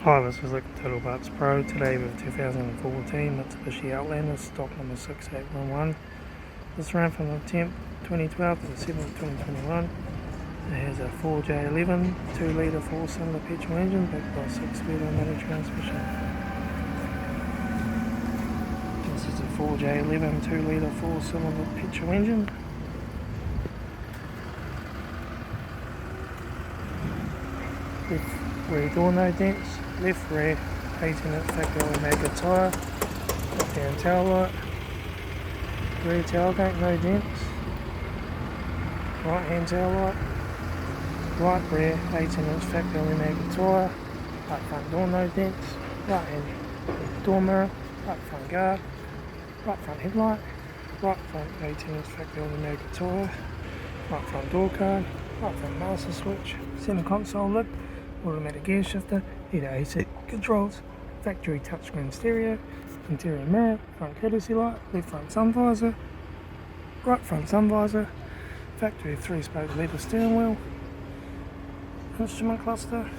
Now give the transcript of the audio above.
Hi, this is Litre Total Parts Pro. Today with 2014 Mitsubishi Outlander, stock number 6811. This ran from the 10th 2012 to the 7th 2021. It has a 4J11 2-litre 4-cylinder petrol engine backed by a 6-speed automatic transmission. This is a 4J11 2-litre 4-cylinder petrol engine. Left rear door no dents, left rear 18-inch factory mega tyre, up down tail light, rear tailgate no dents, right hand tail light, right rear 18-inch factory mega tyre, right front door no dents, right hand door mirror, right front guard, right front headlight, right front 18-inch factory mega tyre, right front door card, right front master switch, centre console lid, automatic gear shifter, heater AC controls, factory touchscreen stereo, interior mirror, front courtesy light, left front sun visor, right front sun visor, factory 3-spoke leather steering wheel, instrument cluster,